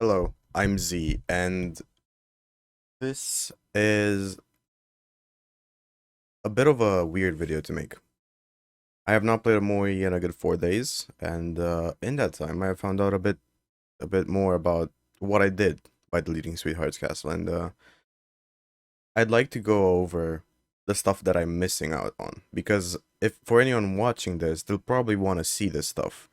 Hello, I'm Z, and this is a bit of a weird video to make. I have not played Omori in a good 4 days, and in that time, I have found out a bit more about what I did by deleting Sweetheart's Castle, and I'd like to go over the stuff that I'm missing out on, because if for anyone watching this, they'll probably want to see this stuff.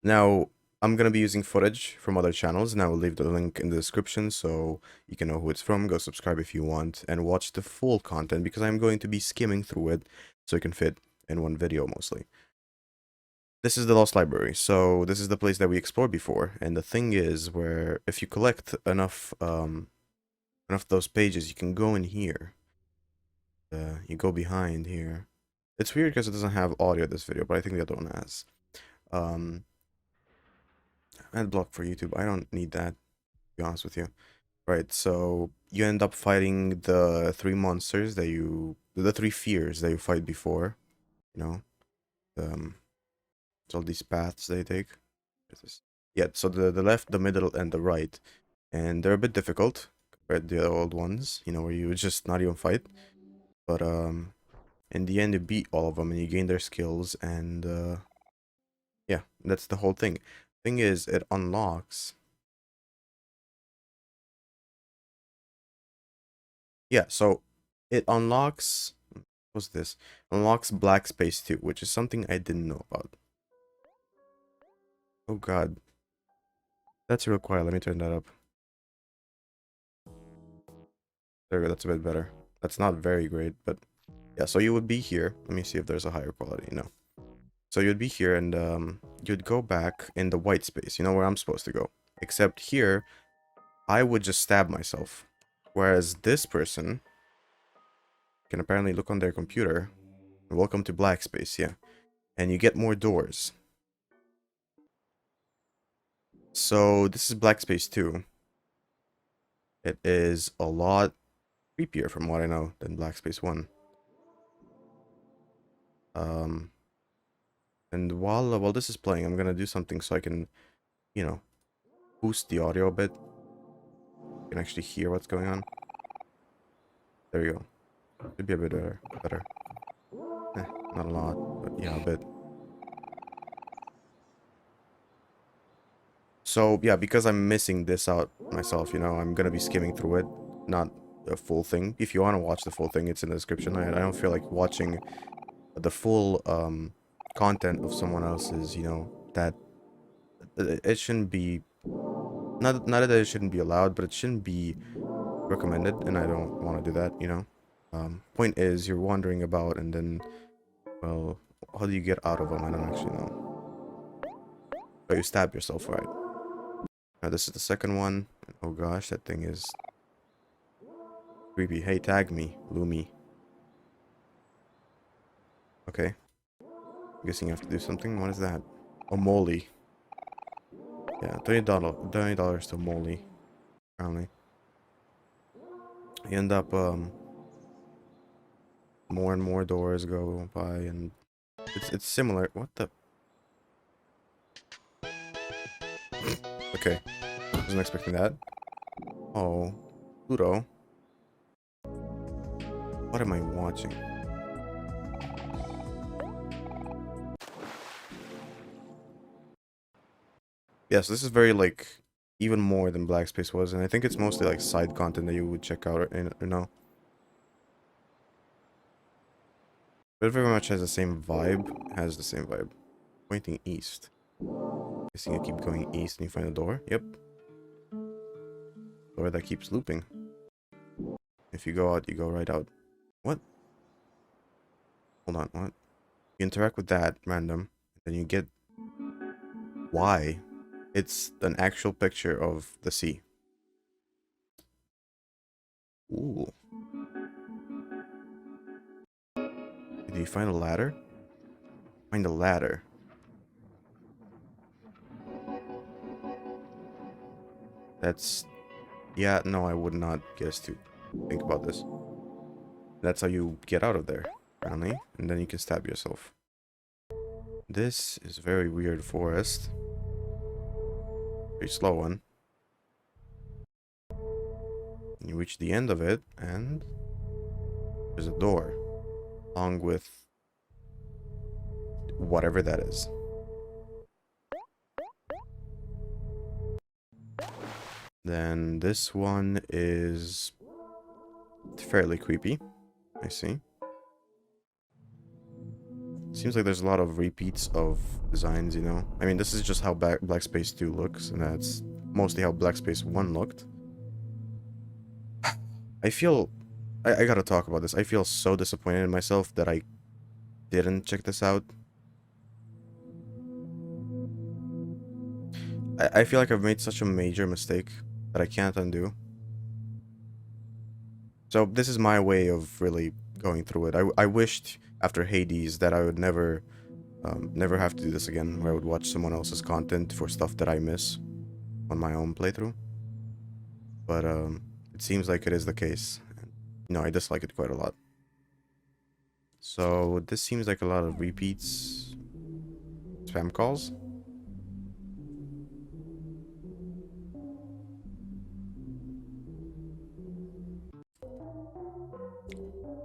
Now, I'm gonna be using footage from other channels, and I will leave the link in the description so you can know who it's from. Go subscribe if you want, and watch the full content because I'm going to be skimming through it so it can fit in one video mostly. This is the Lost Library, so this is the place that we explored before, and the thing is where if you collect enough of those pages, you can go in here. You go behind here. It's weird because it doesn't have audio this video, but I think the other one has. Um, Ad block for YouTube. I don't need that, to be honest with you. Right, so you end up fighting the three monsters the three fears that you fight before, you know. So all these paths they take. Yeah, so the left, the middle, and the right, and they're a bit difficult compared to the old ones, where you would just not even fight. But in the end, you beat all of them and you gain their skills, and yeah, that's the whole thing. Thing is, it unlocks. Yeah, so it unlocks. What's this? Unlocks Black Space 2, which is something I didn't know about. Oh god. That's real quiet. Let me turn that up. There we go. That's a bit better. That's not very great, but yeah, so you would be here. Let me see if there's a higher quality. No. So you'd be here and you'd go back in the white space, where I'm supposed to go. Except here, I would just stab myself. Whereas this person can apparently look on their computer. Welcome to Black Space, yeah. And you get more doors. So this is Black Space 2. It is a lot creepier from what I know than Black Space 1. Um, and while this is playing, I'm gonna do something so I can, you know, boost the audio a bit. You can actually hear what's going on. There you go. Should be a bit better. Not a lot, but yeah, a bit. So yeah, because I'm missing this out myself, I'm gonna be skimming through it, not the full thing. If you want to watch the full thing, it's in the description. I don't feel like watching the full content of someone else's, that it shouldn't be not that it shouldn't be allowed, but it shouldn't be recommended, and I don't want to do that. Point is, you're wandering about, and then, well, how do you get out of them? I don't actually know. Oh, you stab yourself, right? Now this is the second one. Oh gosh, that thing is creepy. Hey, tag me, Lumi. Okay. I'm guessing you have to do something. What is that? Omori. Yeah, $20 to Molly. Apparently. You end up more and more doors go by, and it's similar. What the? Okay, wasn't expecting that. Oh, Pluto. What am I watching? Yeah, so this is very like even more than Black Space was, and I think it's mostly like side content that you would check out or no. But it very much has the same vibe. Has the same vibe. Pointing east. Guessing you keep going east and you find a door. Yep. Door that keeps looping. If you go out, you go right out. What? Hold on, what? You interact with that random, and then you get why. It's an actual picture of the sea. Ooh. Did you find a ladder? Find a ladder. That's... Yeah, no, I would not guess to think about this. That's how you get out of there, apparently. And then you can stab yourself. This is very weird forest. Very slow one. You reach the end of it, and there's a door, along with whatever that is. Then this one is fairly creepy. I see. Seems like there's a lot of repeats of designs, you know? I mean, this is just how Black Space 2 looks, and that's mostly how Black Space 1 looked. I feel... I gotta talk about this. I feel so disappointed in myself that I didn't check this out. I feel like I've made such a major mistake that I can't undo. So this is my way of really going through it. I wished after Hades that I would never have to do this again, where I would watch someone else's content for stuff that I miss on my own playthrough. But it seems like it is the case. No, I dislike it quite a lot. So this seems like a lot of repeats. Spam calls.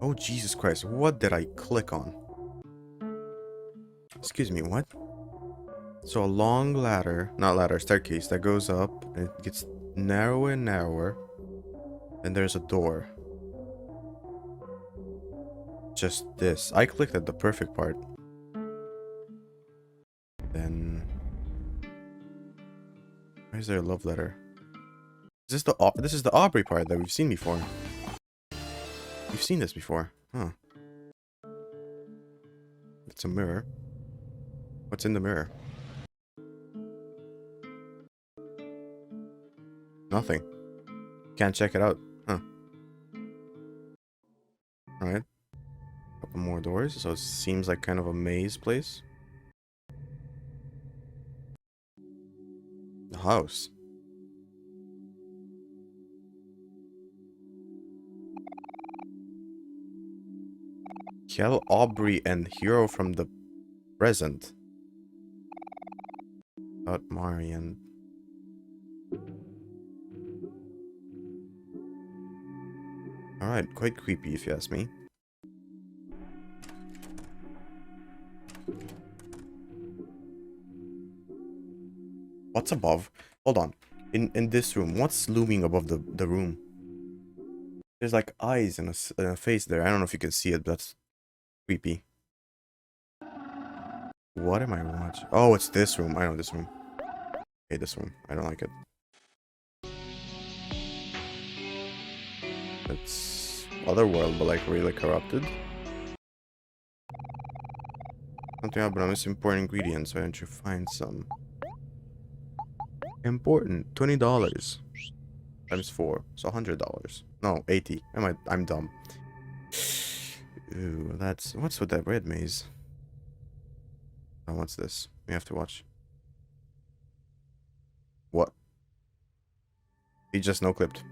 Oh, Jesus Christ. What did I click on? Excuse me, what? So a long ladder, not ladder, staircase that goes up and it gets narrower and narrower. And there's a door. Just this. I clicked at the perfect part. Then... why is there a love letter? Is this is the Aubrey part that we've seen before. We've seen this before. Huh. It's a mirror. What's in the mirror? Nothing. Can't check it out. Huh. Alright. Couple more doors. So it seems like kind of a maze place. The house. Kill Aubrey and hero from the present. Not Marian. Alright, quite creepy if you ask me. What's above? Hold on. In this room, what's looming above the room? There's like eyes and a face there. I don't know if you can see it, but that's creepy. What am I watching? Oh, it's this room. I know this room. Okay, this room. I don't like it. It's Otherworld, but like really corrupted. Something up, but I'm missing important ingredients. Why don't you find some? Important. $20 times 4, so $100. No, 80. I'm dumb. Ooh, what's with that red maze? Oh, what's this? We have to watch. What? He just no-clipped.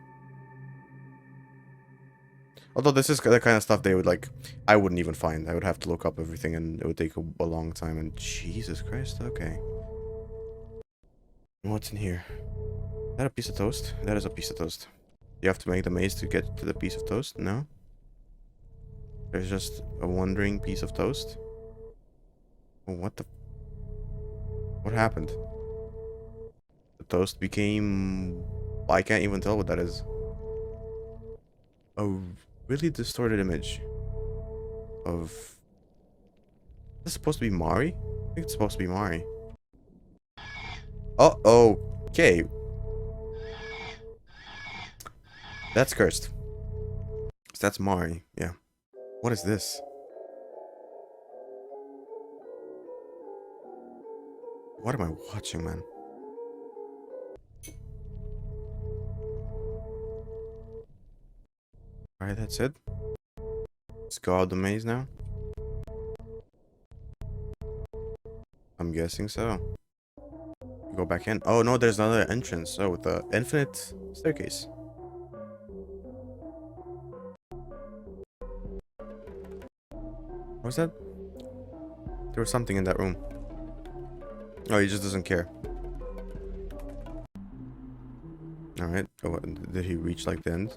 Although this is the kind of stuff they would like, I wouldn't even find. I would have to look up everything and it would take a long time. And Jesus Christ, okay. What's in here? Is that a piece of toast? That is a piece of toast. You have to make the maze to get to the piece of toast? No? There's just a wandering piece of toast? Oh, what the... what happened? The toast became... I can't even tell what that is. A really distorted image of... is this supposed to be Mari? I think it's supposed to be Mari. Oh, okay. That's cursed. So that's Mari, yeah. What is this? What am I watching, man? Alright, that's it. Let's go out the maze now. I'm guessing so. Go back in. Oh no, there's another entrance. Oh, with the infinite staircase. What was that? There was something in that room. Oh, he just doesn't care. Alright. Oh, did he reach like the end?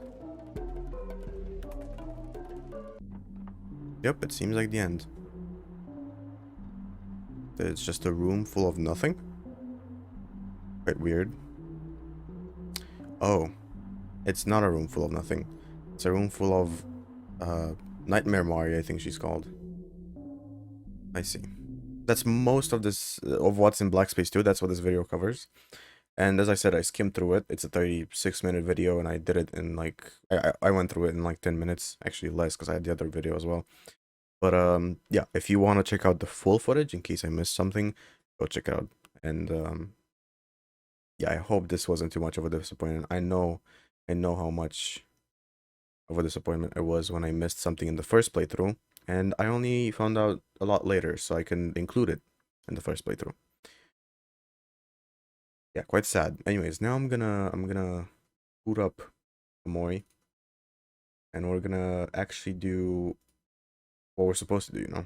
Yep, it seems like the end. It's just a room full of nothing. Quite weird. Oh, it's not a room full of nothing. It's a room full of Nightmare Mari, I think she's called. I see. That's most of this of what's in Black Space 2. That's what this video covers. And as I said, I skimmed through it. It's a 36-minute video, and I did it in like I went through it in like 10 minutes, actually less, because I had the other video as well. But yeah, if you want to check out the full footage in case I missed something, go check it out. And yeah, I hope this wasn't too much of a disappointment. I know how much of a disappointment it was when I missed something in the first playthrough, and I only found out a lot later, so I can include it in the first playthrough. Yeah, quite sad. Anyways, now I'm gonna boot up Omori, and we're gonna actually do what we're supposed to do, you know?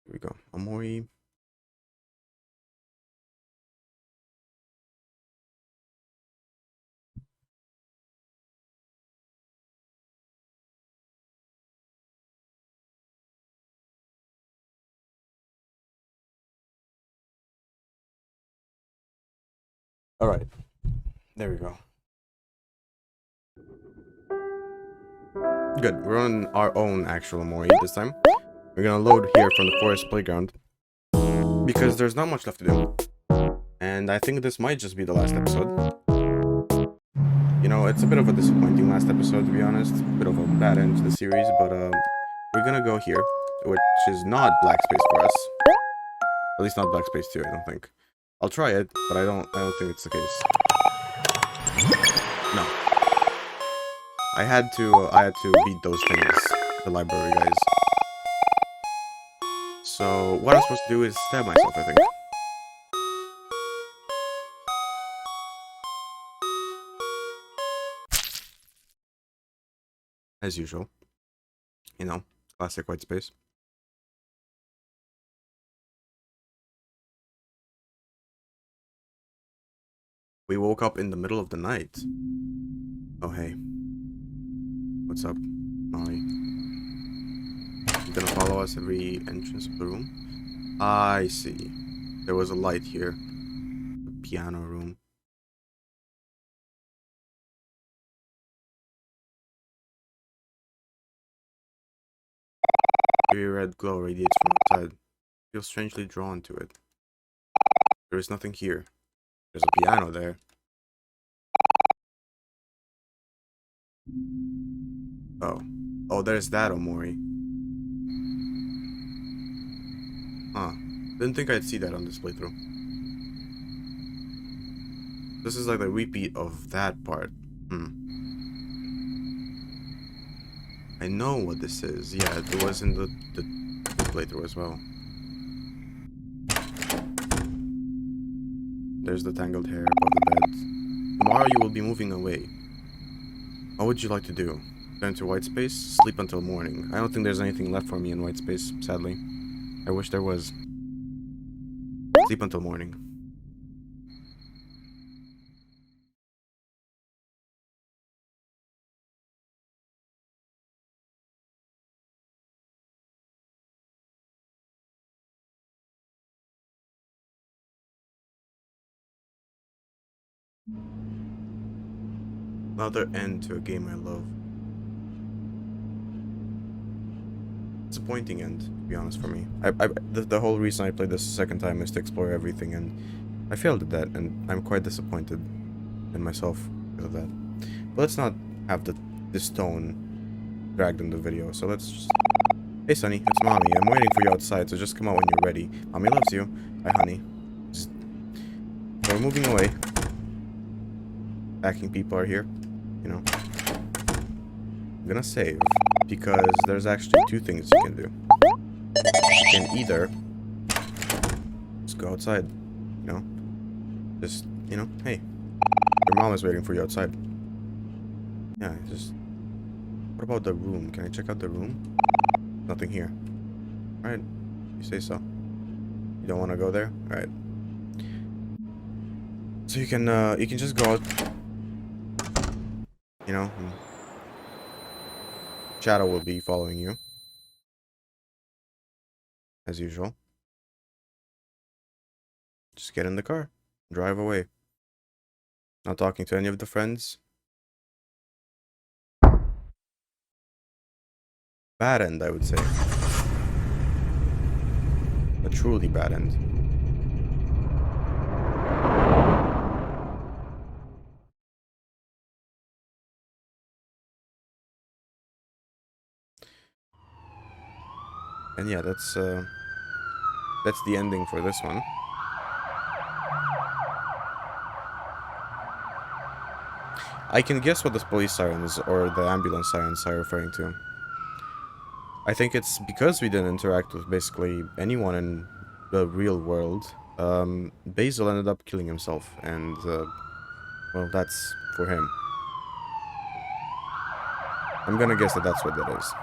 Here we go. Omori. Alright. There we go. Good. We're on our own actual Omori this time. We're gonna load here from the forest playground, because there's not much left to do. And I think this might just be the last episode. You know, it's a bit of a disappointing last episode, to be honest. A bit of a bad end to the series, but we're gonna go here, which is not Black Space for us. At least not Black Space 2, I don't think. I'll try it, but I don't think it's the case. No. I had to beat those things, the library guys. So what I'm supposed to do is stab myself, I think. As usual. You know, classic white space. We woke up in the middle of the night. Oh, hey. What's up, Molly? You gonna follow us every entrance of the room? I see. There was a light here. The piano room. A red glow radiates from outside. I feel strangely drawn to it. There is nothing here. There's a piano there. Oh. Oh, there's that Omori. Huh. Didn't think I'd see that on this playthrough. This is like a repeat of that part. I know what this is. Yeah, it was in the playthrough as well. There's the tangled hair above the bed. Tomorrow you will be moving away. What would you like to do? Turn to white space? Sleep until morning. I don't think there's anything left for me in white space, sadly. I wish there was. Sleep until morning. Another end to a game I love. Disappointing end, to be honest, for me. The whole reason I played this a second time is to explore everything, and I failed at that, and I'm quite disappointed in myself because of that. But let's not have this stone dragged in the video, so let's just... Hey, Sonny, it's Mommy. I'm waiting for you outside, so just come out when you're ready. Mommy loves you. Hi, honey. So we're moving away. Backing people are here, you know. I'm gonna save, because there's actually two things you can do. You can either just go outside, you know. Just, you know, hey, your mom is waiting for you outside. Yeah, just... What about the room? Can I check out the room? Nothing here. Alright, you say so. You don't want to go there? Alright. So you can just go out, you know, Shadow will be following you, as usual. Just get in the car. Drive away. Not talking to any of the friends. Bad end, I would say. A truly bad end. And yeah, that's the ending for this one. I can guess what the police sirens or the ambulance sirens are referring to. I think it's because we didn't interact with basically anyone in the real world. Basil ended up killing himself, and well, that's for him. I'm gonna guess that that's what that is.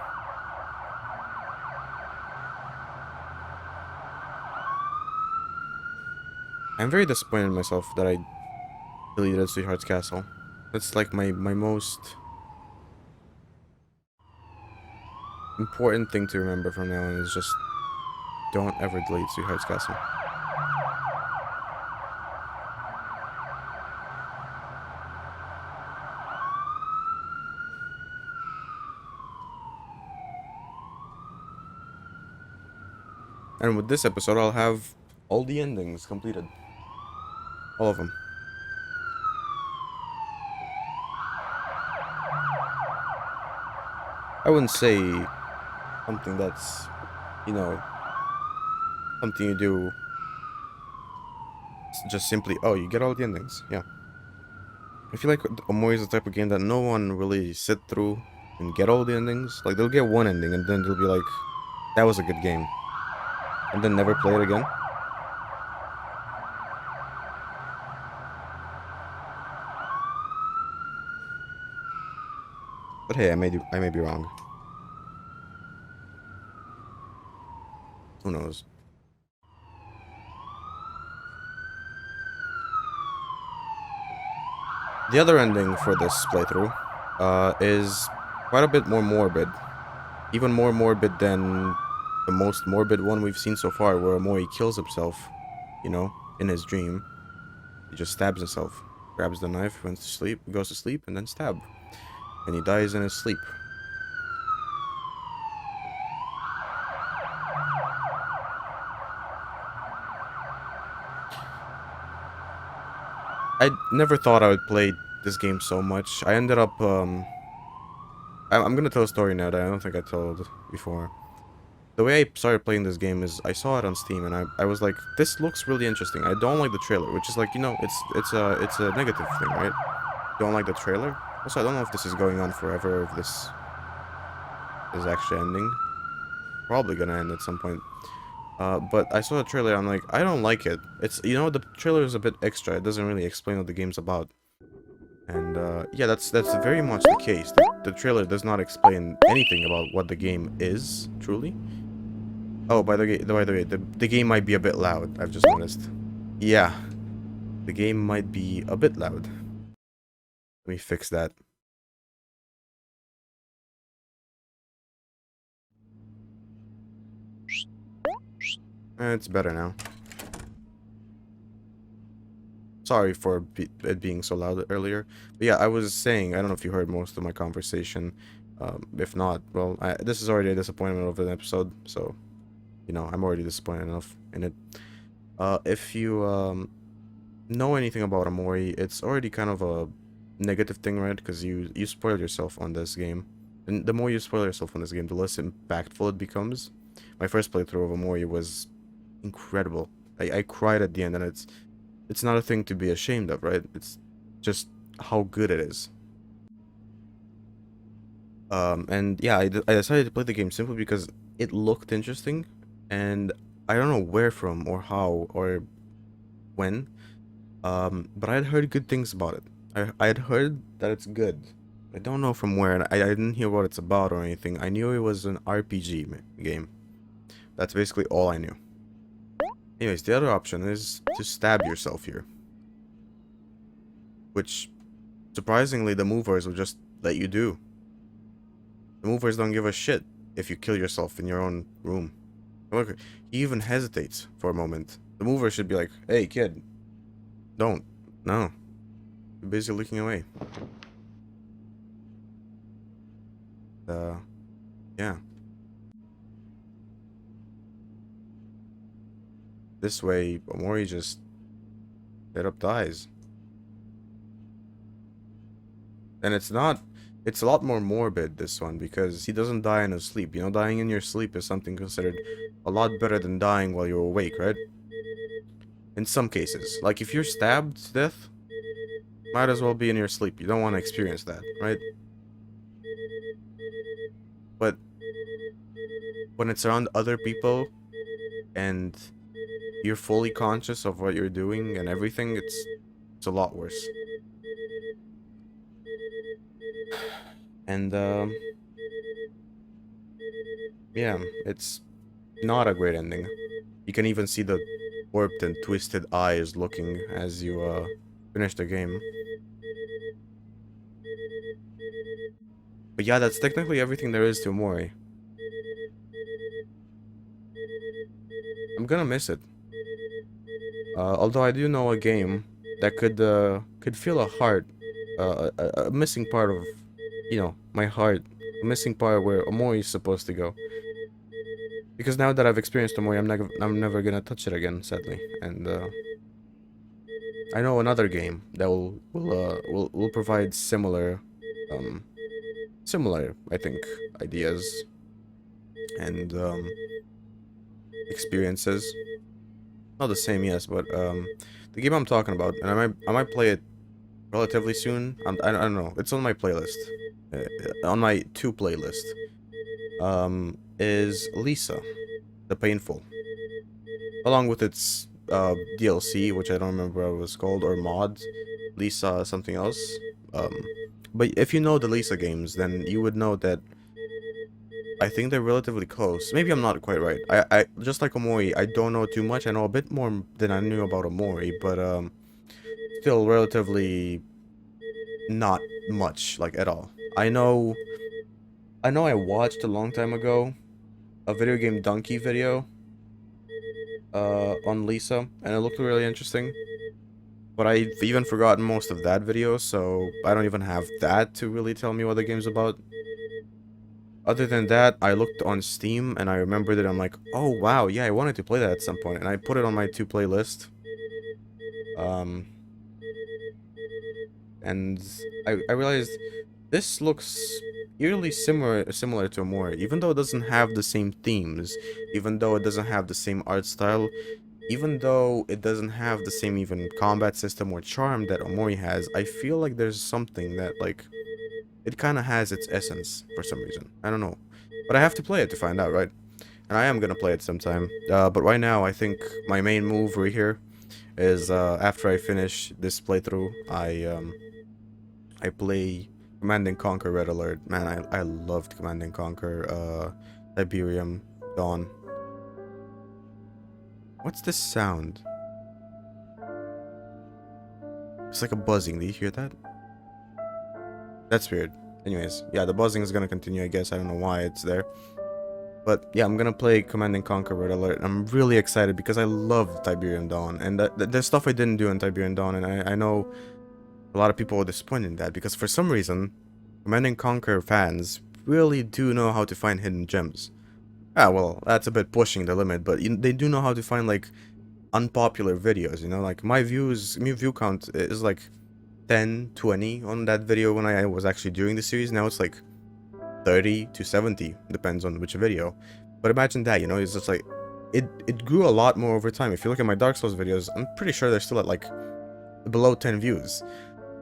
I'm very disappointed in myself that I deleted Sweetheart's Castle. That's like my most important thing to remember from now on is just don't ever delete Sweetheart's Castle. And with this episode, I'll have all the endings completed. All of them. I wouldn't say something that's, you know, something you do just simply, oh, you get all the endings. Yeah. I feel like Omori is the type of game that no one really sit through and get all the endings. Like, they'll get one ending and then they'll be like, that was a good game. And then never play it again. But hey, I may be wrong. Who knows? The other ending for this playthrough is quite a bit more morbid. Even more morbid than the most morbid one we've seen so far, where Omori kills himself, you know, in his dream. He just stabs himself, grabs the knife, goes to sleep, and then stab. And he dies in his sleep. I never thought I would play this game so much. I ended up, I'm gonna tell a story now that I don't think I told before. The way I started playing this game is I saw it on Steam and I was like, this looks really interesting. I don't like the trailer, which is like, you know, it's a negative thing, right? Don't like the trailer. Also, I don't know if this is going on forever, or if this is actually ending. Probably gonna end at some point. But I saw the trailer, I'm like, I don't like it. It's, you know, the trailer is a bit extra. It doesn't really explain what the game's about. And, yeah, that's very much the case. The trailer does not explain anything about what the game is, truly. Oh, by the way, the game might be a bit loud, I've just noticed. Yeah, the game might be a bit loud. Let me fix that. It's better now. Sorry for it being so loud earlier. But yeah, I was saying, I don't know if you heard most of my conversation. If not, well, this is already a disappointment of an episode, so, you know, I'm already disappointed enough in it. If you know anything about Omori, it's already kind of a negative thing, right? Because you spoil yourself on this game. And the more you spoil yourself on this game, the less impactful it becomes. My first playthrough of Omori was incredible. I cried at the end, and it's not a thing to be ashamed of, right? It's just how good it is. And yeah, I decided to play the game simply because it looked interesting, and I don't know where from or how or when, but I had heard good things about it. I had heard that it's good. I don't know from where, and I didn't hear what it's about or anything. I knew it was an RPG game. That's basically all I knew. Anyways, the other option is to stab yourself here. Which, surprisingly, the movers will just let you do. The movers don't give a shit if you kill yourself in your own room. Look, he even hesitates for a moment. The mover should be like, hey, kid, don't. No. You're busy looking away. Yeah. This way, Omori just straight up dies. And it's a lot more morbid, this one, because he doesn't die in his sleep. You know, dying in your sleep is something considered a lot better than dying while you're awake, right? In some cases. Like, if you're stabbed to death, might as well be in your sleep. You don't want to experience that, right? But when it's around other people and you're fully conscious of what you're doing and everything, it's a lot worse. And yeah, it's not a great ending. You can even see the warped and twisted eyes looking as you finish the game. But yeah, that's technically everything there is to Omori. I'm gonna miss it. Although I do know a game that could feel a heart, a missing part of, you know, my heart, a missing part where Omori is supposed to go. Because now that I've experienced Omori, I'm never gonna touch it again, sadly. And I know another game that will provide similar, I think, ideas and experiences. Not the same, yes, but the game I'm talking about, and I might play it relatively soon. I don't know. It's on my playlist, on my to playlist. Is Lisa, the Painful, along with its DLC, which I don't remember what it was called, or mod, Lisa something else. But if you know the Lisa games, then you would know that I think they're relatively close. Maybe I'm not quite right. I just like Omori, I don't know too much. I know a bit more than I knew about Omori, but still relatively not much, like, at all. I know I watched a long time ago a video game donkey video on Lisa, and it looked really interesting. But I've even forgotten most of that video, so I don't even have that to really tell me what the game's about. Other than that, I looked on Steam and I remembered it. I'm like, oh wow, yeah, I wanted to play that at some point, and I put it on my to playlist. And I realized this looks eerily similar to Omori, even though it doesn't have the same themes, even though it doesn't have the same art style, even though it doesn't have the same even combat system or charm that Omori has. I feel like there's something that, like, it kind of has its essence for some reason. I don't know. But I have to play it to find out, right? And I am gonna play it sometime. But right now, I think my main move right here is, after I finish this playthrough, I play Command and Conquer Red Alert. Man, I loved Command and Conquer, Tiberium Dawn. What's this sound? It's like a buzzing. Do you hear that? That's weird. Anyways, yeah, the buzzing is gonna continue, I guess. I don't know why it's there. But yeah, I'm gonna play Command and Conquer Red Alert. I'm really excited because I love Tiberium Dawn. And there's stuff I didn't do in Tiberium Dawn, and I know a lot of people were disappointed in that, because for some reason, Command and Conquer fans really do know how to find hidden gems. Ah, well, that's a bit pushing the limit, but they do know how to find, like, unpopular videos, you know? Like, my view count is like 10, 20 on that video when I was actually doing the series. Now it's like 30 to 70, depends on which video. But imagine that, you know? It's just like, it grew a lot more over time. If you look at my Dark Souls videos, I'm pretty sure they're still at, like, below 10 views.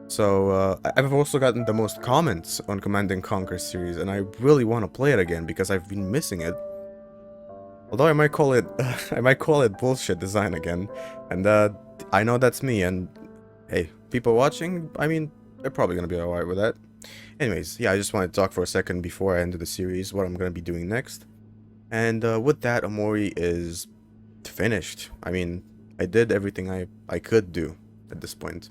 So, I've also gotten the most comments on Command & Conquer series, and I really want to play it again because I've been missing it. Although I might call it bullshit design again, and I know that's me, and hey, people watching, I mean, they're probably gonna be alright with that. Anyways, yeah, I just wanted to talk for a second before I end the series, what I'm gonna be doing next. And with that, Omori is finished. I mean, I did everything I could do at this point.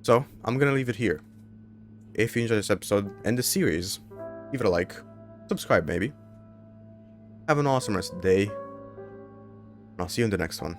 So, I'm gonna leave it here. If you enjoyed this episode and the series, Leave it a like. Subscribe maybe. Have an awesome rest of the day. And I'll see you in the next one.